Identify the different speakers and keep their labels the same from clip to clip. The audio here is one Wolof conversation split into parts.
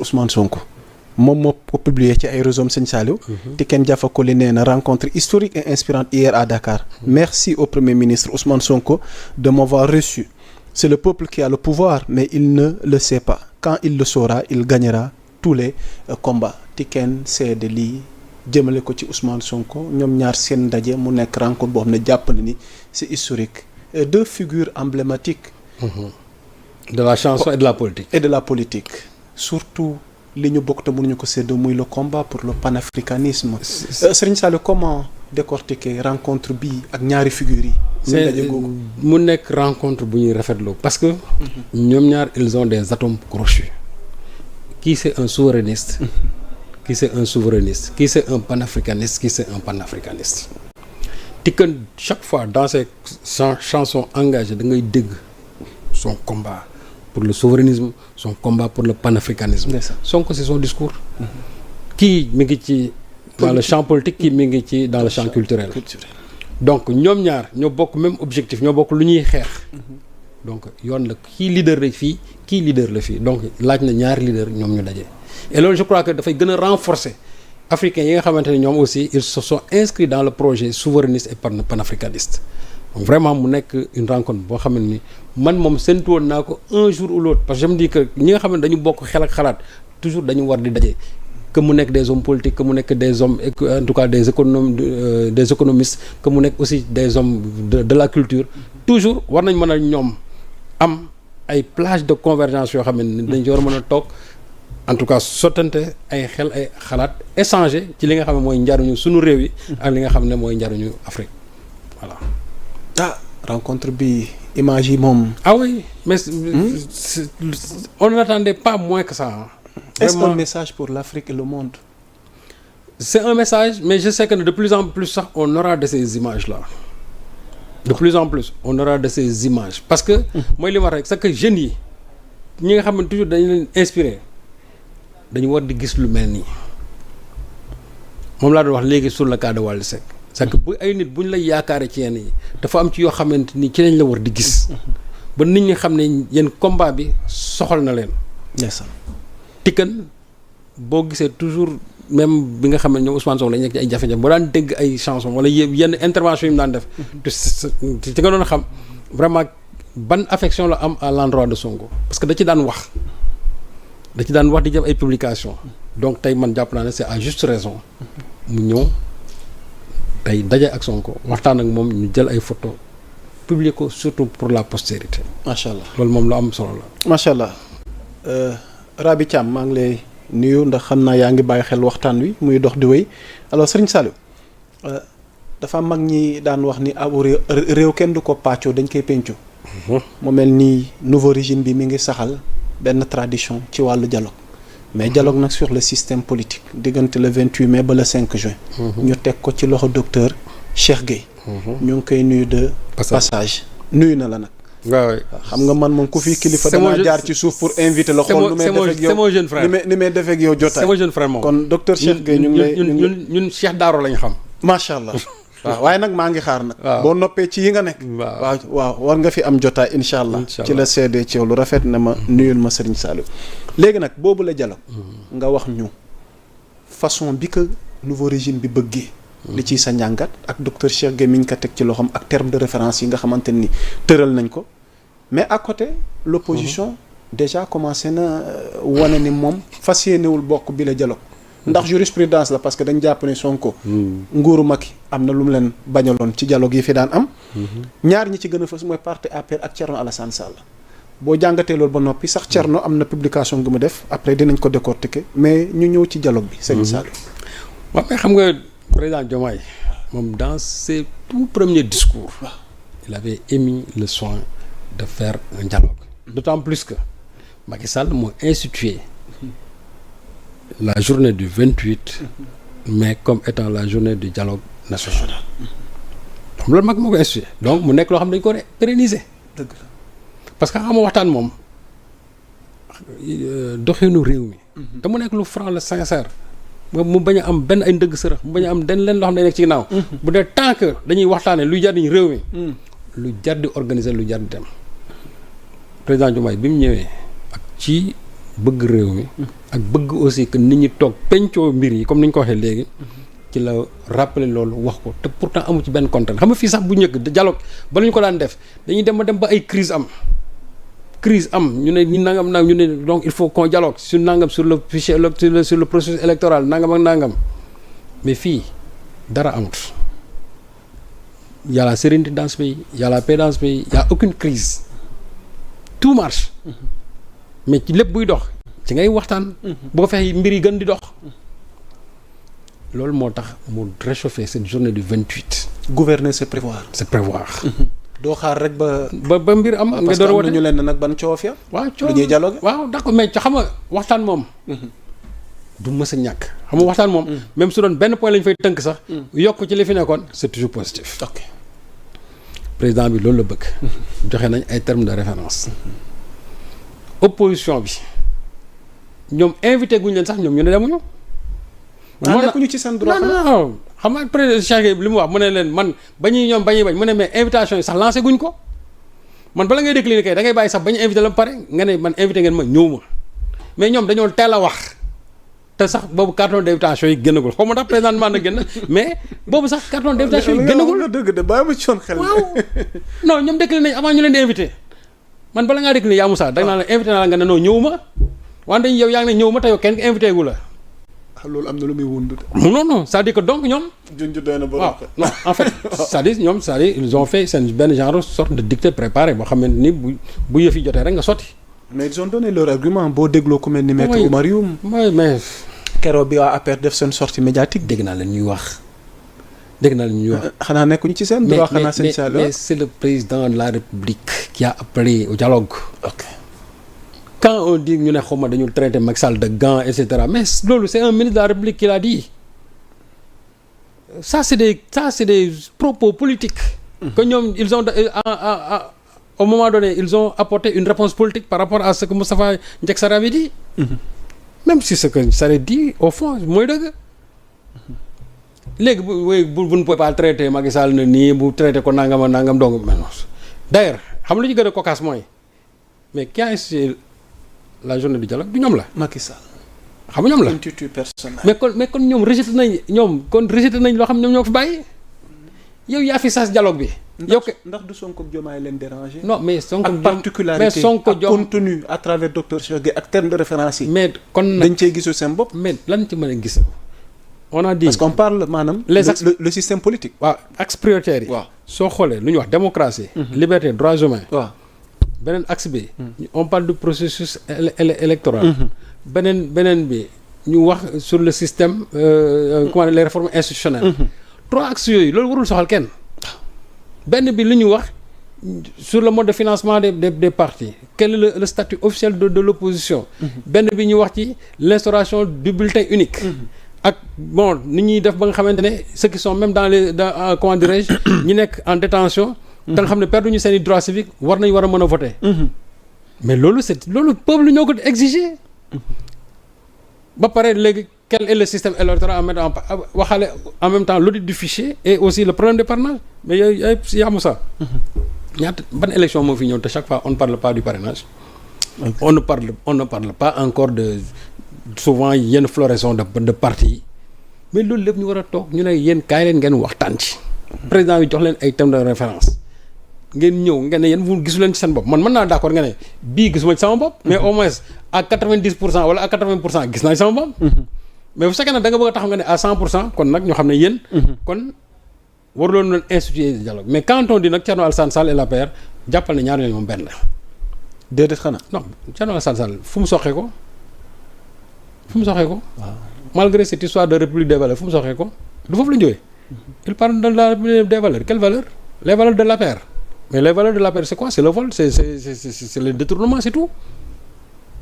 Speaker 1: Ousmane Sonko moom moo ko publié ci ay réseaux Sëñ Saliou. Tiken Jah Fakoly nee na rencontre historique et inspirante hier à Dakar. Merci au Premier ministre Ousmane Sonko de m'avoir reçu. C'est le peuple qui a le pouvoir mais il ne le sait pas. Quand il le saura il gagnera tous les combats. Tiken seede lii jëmale ko ci Ousmane Sonko ñoom ñaar seen ndaje mu nekk rencontre boo xam ne jàpp na ni c'est historique. Deux figures emblématiques.
Speaker 2: De la chanson et de la politique.
Speaker 1: Et de la politique. Surtout li ñu bokk te mënuñu ko séddoo muy le combat pour le panafricanisme. Serigne Saliou comment décortiquer rencontre bi ak ñaari figures yi. seen ndaje googu
Speaker 2: mu nekk rencontre bu ñuy rafetlu parce que. ñoom ñaar ils ont des atomes crochus. Kii c'est un souverainiste. Kii c'est un souverainiste. Kii c'est un panafricaniste. Kii c'est un panafricaniste. Tiken chaque fois dans ses chansons engagées da ngay dégg son combat pour le souverainisme, son combat pour le panafricanisme. Sonko c'est son discours. Kii mi ngi ci dans le champ politique, kii mi ngi ci dans le champ culturel. Donc ñoom ñaar ñoo bokk même objectif, ñoo bokk lu ñuy xeex. Donc yoon la kii leader la fii kii leader la fii donc laaj na ñaari leader ñoom ñu daje. Et loolu je crois que dafay gën a renforcer africains yi nga xamante ne ñoom aussi ils se sont inscrits dans le projet souverainiste et panafricaniste. Donc vraiment mu nekk une rencontre boo xam ne ni man moom séntu woon naa ko un jour ou l'autre parce que je me dis que ñi nga xam ne dañu bokk xel ak xalaat toujours dañu war di daje que mu nekk des hommes politiques que mu nekk des hommes en tout cas des économistes que mu nekk aussi des hommes de la culture toujours war nañ mën a ñoom am ay plage de convergence yoo xam ne dañ ci war a mën a toog en tout cas sottante ay xel ay xalaat échanger ci li nga xam ne mooy njariñu suñu réew yi ak li nga xam ne mooy njariñu Afrique voilà.
Speaker 1: Rencontre bi image yi moom.
Speaker 2: Ah oui mais on n'attendait pas moins que ça.
Speaker 1: Est-ce un message pour l'Afrique et le monde?
Speaker 2: C'est un message mais je sais que de plus en plus sax on aura de ces images là. De plus en plus on aura de ces images parce que mooy li wax rek c'est que jeunes yi ñi nga xam ne toujours dañu leen inspiré dañu war di gis lu mel nii moom laa doon wax léegi sur le cas de Wally Seck c'est que bu ay nit bu ñu lay yaakaare ci yenn yi dafa am ci yoo xamante ni ci lañ la war di gis ba nit ñi xam ne yéen combat bi soxal na leen. Tiken boo gisee toujours même bi nga xam ne ñoom Ousmane Sonko dañu nekk ci ay jafe-jafe boo daan dégg ay chansons wala yenn intervention yi mu daan def ci nga doon xam vraiment ban affection la am à l'endroit de Sonko parce que da ci daan wax di def ay publications donc tey man jàpp naa ne c'est à juste raison mu ñëw tey daje ak Sonko waxtaan ak moom ñu jël ay photos publier ko surtout pour la postérité.
Speaker 1: macha allah
Speaker 2: loolu moom lu am solo la.
Speaker 1: macha allah Raby Thiam maa ngi lay nuyu ndax xam naa yaa ngi bàyyi xel waxtaan wi muy dox di wéy alors Serigne Saliou dafa mag ñi daan wax ni abu réew kenn du ko pàccoo dañ koy pencoo. mu mel ni nouveau régime bi mi ngi saxal benn tradition ci wàllu dialogue mais dialogue nag sur le système politique diggante le 28 mai ba le 5 juin. ñu teg ko ci loxo docteur Cheikh Gueye. ñu ngi koy nuyu de passage nuyu na la nag.
Speaker 2: waaw
Speaker 1: xam nga man moom ku fi kilifa danaa jaar ci suuf pour inviter la xool nu may def ak yow
Speaker 2: c'est mon jeune frère
Speaker 1: ni may def ak yow jotaay.
Speaker 2: c'est mon jeune frère moom
Speaker 1: kon docteur Cheikh Gueye ñu ngi lay
Speaker 2: ñun Cheikh Daaro lañ xam.
Speaker 1: macha allah waaw waaye nag maa ngi xaar nag. boo noppee ci yi nga nekk. waaw war nga fi am jotaay incha allah. ci la seedee ci yow lu rafet na ma nuyul ma Serigne Saliou. léegi nag boobu la dialogue nga wax ñu façon bi que nouveau régime bi bëggee. li ciy sa njàngat ak docteur Cheikh Gueye mi ñu ko teg ci loxoom ak terme de référence yi nga xamante ni tëral nañ ko mais à côté l'opposition déjà commencé na wane ni moom fas yéenewul bokk bi la dialogue ndax jurisprudence la parce que dañ jàpp ne Sonko nguuru Macky am na lu mu leen bañaloon ci dialogue yi fi daan am ñaar ñi ci gën a fës mooy parti APR ak Thierno Alassane Sall boo jàngatee loolu ba noppi sax Thierno am na publication gu mu def après dinañ ko décortiquer mais ñu ñëw ci dialogue bi Serigne Saliou.
Speaker 2: waaw mais xam nga président Diomaye moom dans ses tout premiers discours il avait émis le soin de faire un dialogue d'autant plus que Macky Sall moo institué la journée du 28 mai comme étant la journée du dialogue national donc loolu mag moo ko institué donc mu nekk loo xam ne dañu ko pérenniser dëgg la parce que xam nga waxtaan moom doxinu réew mi te mu nekk lu franc la sincère mu bañ a am benn ay ndëgg sërëx mu bañ a am den leen loo xam ne nekk ci ginnaaw bu dee tant que dañuy waxtaane luy jariñ réew mi lu jar di organiser lu jar di dem président Diomaye bi mu ñëwee ak ci bëgg réew mi ak bëgg aussi que nit ñi toog pencoo mbir yi comme ni ñu ko waxee léegi ci la rappeler loolu wax ko te pourtant amu ci benn content xam nga fii sax bu njëkk dialogue ba ñu ko daan def dañuy dem ba ay crise am ñu ne ñu nangam ñu ne donc il faut qu'on dialogue sur nangam sur le fichier sur le processus électoral nangam ak nangam mais fii dara amut y a la sérénité dans ce pays y a la paix dans ce pays y a aucune crise tout marche mais ci lépp buy dox ci ngay waxtaan boo fexe mbir yi gën di dox loolu moo tax mu réchauffer cette journée du 28.
Speaker 1: gouverner c'est prévoir. doo xaar rek ba
Speaker 2: mbir am. nga door a woote
Speaker 1: parce que am nañu leen nag ban coof ya.
Speaker 2: waaw coof
Speaker 1: lu ñuy dialogue.
Speaker 2: waaw d'accord mais xam nga waxtaan moom. du mës a ñàkk. xam nga waxtaan moom. même su doon benn point lañ fay tënk sax. yokk ci li fi nekkoon c'est toujours positif.
Speaker 1: ok
Speaker 2: président bi loolu la bëgg. joxe nañ ay termes de référence. opposition bi ñoom invité guñ leen sax ñoom ñu ne demuñu.
Speaker 1: nekkuñu ci seen droit.
Speaker 2: non xam nga président Cheikh li mu wax mu ne leen man bañ mu ne mais invitation yi sax lancé guñ ko man bala ngay décliner kay da ngay bàyyi sax bañ invité la ba pare nga ne man invité ngeen ma ñëw ma mais ñoom dañoo teel a wax te sax boobu carton d'invitation yi génnagul xaw ma ndax présentement na génn mais boobu sax carton d'invitation yi génnagul.
Speaker 1: dëgg de bàyyi ma ci woon xel.
Speaker 2: waaw non ñoom décliné nañ avant ñu leen di invité man bala ngaa décliné yaa Moussa da nga naan la invité naa la nga ne non ñëw ma wante yow yaa ngi ne ñëw ma te yow kenn invité gu la.
Speaker 1: loolu am na lu muy wund.
Speaker 2: non c'est-à-dire que donc ñoom.
Speaker 1: junj doy na ba.
Speaker 2: waaw non en fait c'est-à-dire ñoom c'est-à-dire ils ont fait seen benn genre sorte de dictée préparée boo xamante ni bu yëf yi jotee rek nga sotti.
Speaker 1: mais ils ont donné leur argument boo dégloo ku mel ni maître Oumar Youm.
Speaker 2: oui mais.
Speaker 1: keroog bi waa APR def seen sortie médiatique.
Speaker 2: dégg naa leen ñuy wax.
Speaker 1: xanaa nekkuñu ci seen. droit xanaa seen saa
Speaker 2: mais c'est le président de la République qui a appelé au dialogue.
Speaker 1: ok.
Speaker 2: Quand on dit ñu ne xaw ma dañu traité Macky Sall de gants et cetera mais loolu c'est un ministre de la République qui l'a dit ça c'est des propos politiques. que ñoom ils ont au moment donné ils ont apporté une réponse politique par rapport à ce que Moustapha Ndiack Sarr avait dit. même si ce que Sarr dit au fond mooy dëgg. léegi bu ne pouvez pas traiter Macky Sall ne nii bu traité ko nangam donc d'ailleurs xam lu ñu gën a cocasse mooy mais qui a institué la journée du dialogue du ñoom la.
Speaker 1: Macky Sall.
Speaker 2: xam nga ñoom la
Speaker 1: institut personnel.
Speaker 2: mais kon ñoom rejeté nañ loo xam ñoom ñoo ko fi bàyyi yow yaa fi sas dialogue bi. yow
Speaker 1: ndax du Sonko ak Diomaye leen déranger.
Speaker 2: non mais Sonko
Speaker 1: ak particularité mais Sonko ak contenu à travers docteur Cheikh Gueye ak terme de référence yi.
Speaker 2: mais kon
Speaker 1: dañ cee gisul seen bopp.
Speaker 2: mais lan ci mën a gis. on a dit
Speaker 1: parce qu'on parle maanaam. le système politique.
Speaker 2: waaw axe prioritaire yi.
Speaker 1: waaw
Speaker 2: soo xoolee lu ñuy wax démocratie. liberté droits humains.
Speaker 1: waaw.
Speaker 2: beneen axe bi. on parle du processus électoral. beneen bi ñu wax sur le système comment les réformes institutionnelles. trois axes yooyu loolu warul soxal kenn. benn bi lu ñu wax sur le mode de financement des partis quel est le statut officiel de l'opposition. benn bi ñu wax ci l'instauration du bulletin unique. ak bon ni ñuy def ba nga xamante ne ceux qui sont même dans comment dirais-je ñi nekk en détention te nga xam ne perdu ñu seen i droits civiques war a mën a voter. mais loolu peuple ñoo ko exiger. ba pare léegi quel est le système électoral waxaale en même temps l'audit du fichier et aussi le problème de parrainage mais yooyu yaa Moussa. ñaata ban élection moo fi ñëw te chaque fois on ne parle pas du parrainage. on ne parle pas encore de souvent yenn floraison de parti mais loolu lépp ñu war a toog ñu ne yéen kaay leen ngeen waxtaan ci. président bi jox leen ay thèmes de référence ngeen ñëw ngeen ne yéen fu gisu leen ci seen bopp man mën naa d'accord nga ne bii gisuma ci sama bopp. mais au moins à 90% wala à 80% gis naa ci sama bopp. mais bu fekkee ne da nga bëgg a taxaw nga ne à 100% kon nag ñoo xam ne yéen. kon waruloon leen instituer dialogue mais quand on dit nag Thierno Alassane Sall et l'APR jàppal ne ñaar ñooñu moom benn la.
Speaker 1: déedéet xanaa.
Speaker 2: non Thierno Alassane Sall fu mu soxee ko. waaw malgré cette histoire de république des valeurs fu mu soxee ko du foofu la ñu jógee. il parle de la république des valeurs quelles valeurs les valeurs de l'APR mais les valeurs de l'APR c'est quoi c'est le vol c'est le détournement c'est tout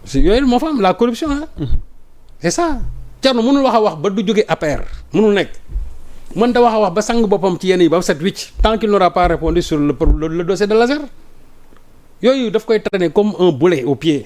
Speaker 2: c'est yooyu moo fa am la corruption c'est ça Thierno mënul wax a wax ba du jógee APR mënul nekk mën ta wax a wax ba sang boppam ci yenn yi ba set wicc tant qu'il n'aura pas répondu sur le dossier de l'ASER yooyu daf koy traîner comme un boulet au pied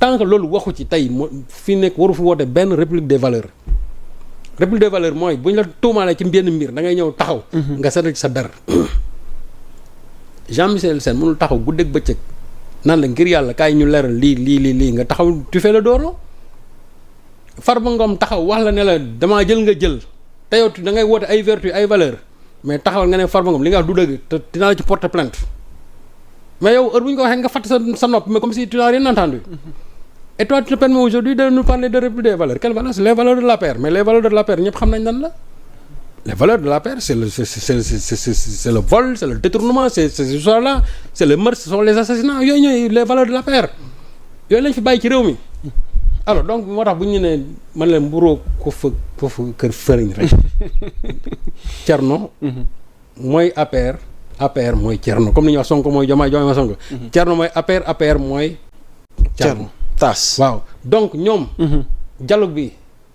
Speaker 2: tant que loolu waxu ci tey fi nekk waru fi woote benn république des valeurs mooy bu ñu la tuumaalee ci benn mbir da ngay ñëw taxaw. nga seetal ci sa dar Jean-Michel Sène mënul taxaw guddeeg bëccëg naan la ngir yàlla kaay ñu leeral lii nga taxaw tu fais le dos. Farba Ngom taxaw wax la ne la damaa jël nga jël te yow da ngay woote ay vertu ay valeur mais taxawal nga ne Farba Ngom li nga wax du dëgg te dinaa la ci porter plainte mais yow heure bu ñu ko waxee nga fàtte sa nopp mais comme si tu n'as rien entendu. Et toi tu te permets aujourd'hui de nous parler de république des valeurs. Quelles valeurs? C'est les valeurs de l'APR. Mais les valeurs de l'APR ñëpp xam nañ nan la. Les valeurs de l'APR c'est le vol, c'est le détournement, c'est ce soir là, c'est le meurtre, ce sont les assassinats yooyu ñooy les valeurs de l'APR yooyu lañ fi bàyyi ci réew mi. Alors donc moo tax bu ñu ne man leen mburoo ko foofu kër fëriñ rek Thierno mooy APR mooy Thierno comme ni ñuy wax Sonko mooy Diomaye mooy Sonko. Thierno mooy APR mooy Thierno
Speaker 1: taas
Speaker 2: waaw donc ñoom dialogue bi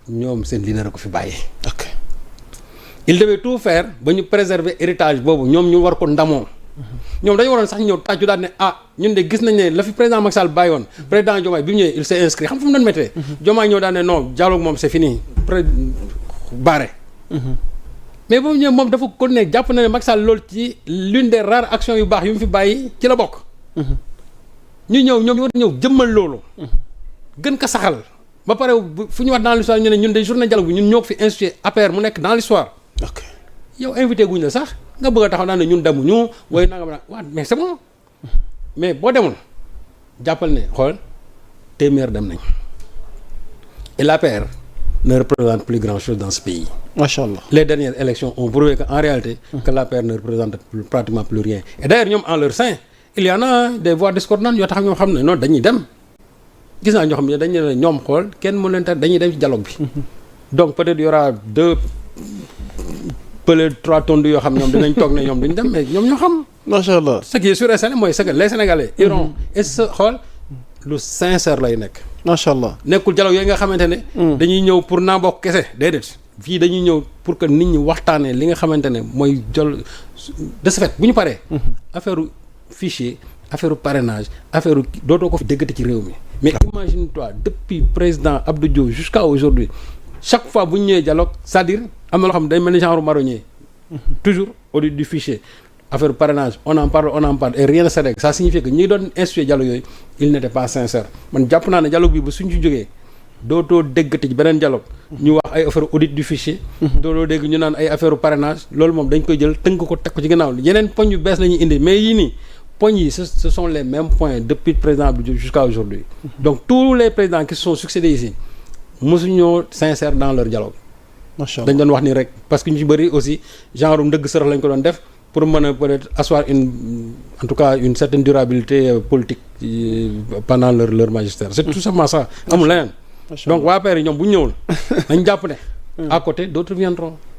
Speaker 2: ñoom seen leader ko fi bàyyee.
Speaker 1: ok
Speaker 2: il devait tout faire ba ñu préserver héritage boobu ñoom ñu war ko ndamoo. ñoom dañu waroon sax ñëw tàccu daal ne ñun de gis nañ ne la fi président Macky Sall bàyyi woon président Diomaye bi mu ñëwee il s'est inscrit xam fu mu doon méttee. Diomaye ñëw daal ne non dialogue moom c'est fini barré. mais boobu ñëwee moom dafa continuer jàpp na ne Macky Sall loolu ci l'une des rares actions yu baax yu mu fi bàyyi ci la bokk. ñu ñëw ñoom ñu war a ñëw jëmmal loolu. gën ko saxal ba pare fu ñu wax dans l'histoire ñu ne ñun de journée dialogue bi ñun ñoo ko fi institué APR mu nekk dans l'histoire.
Speaker 1: ok
Speaker 2: yow invité guñ la sax nga bëgg a taxaw naan ne ñun demuñu waaye nanga ma waaw mais c'est bon mais boo demul jàppal ne xool téeméer dem nañ et l'APR ne représente plus grand chose dans ce pays.
Speaker 1: macha allah
Speaker 2: les dernières élections ont prouvé que en réalité. que l'APR ne représente pratiquement plus rien et d'ailleurs ñoom en leur sein il y en a des voix discordantes yoo tax ñoo xam ne noonu dañuy dem gis naa ñoo xam ne dañu ne ñoom xool kenn mën leen dañuy dem ci dialogue bi. donc peut-être y aura deux. peut-être 3 tonnes yoo xam ñoom dinañ toog ne ñoom duñ dem mais ñoom ñoo xam.
Speaker 1: macha allah
Speaker 2: ce qui est sûr et certain mooy que les Sénégalais. iront et ce xool lu sincère lay nekk.
Speaker 1: macha allah
Speaker 2: nekkul dialogue yooyu nga xamante ne. dañuy ñëw pour naa bokk kese déedéet. fii dañuy ñëw pour que nit ñi waxtaanee li nga xamante ne mooy jël de ce fait bu ñu paree. affaire fichier affaire parrainage affaire dootoo ko fi déggati ci réew mi. mais imagine-toi depuis président Abdou Diouf jusqu'à aujourd'hui chaque fois bu ñu ñëwee dialogue c'est-à-dire am na loo xam ne day mel ni genre marronnier toujours audit du fichier affaire parrainage on en parle et rien ne se règle. Ça signifie que ñi doon instituer dialogue yooyu il n'était pas sincère man jàpp naa ne dialogue bi ba suñ ci jógee dootoo déggati ci beneen dialogue ñu wax ay affaire audit du fichier dootoo dégg ñu naan ay affaire parrainage loolu moom dañ koy jël tënk ko teg ko ci gannaaw yeneen poñ yu bees la ñuy indi mais yii nii poñ yi ce sont les mêmes points depuis le président Abdou Diouf jusqu'à aujourd'hui donc tous les présidents qui se sont succédés ici mosuñoo sincère dans leur dialogue.
Speaker 1: macha allah
Speaker 2: dañ doon wax ni rek parce que ñu ci bëri aussi genre ndëgg sërëx lañ ko doon def pour mën a peut-être asseoir en tout cas une certaine durabilité politique pendant leur magistère c'est tout simplement ça amul leneen. donc waa APR yi ñoom bu ñu ñëwul nañ jàpp ne à côté d'autres viendront.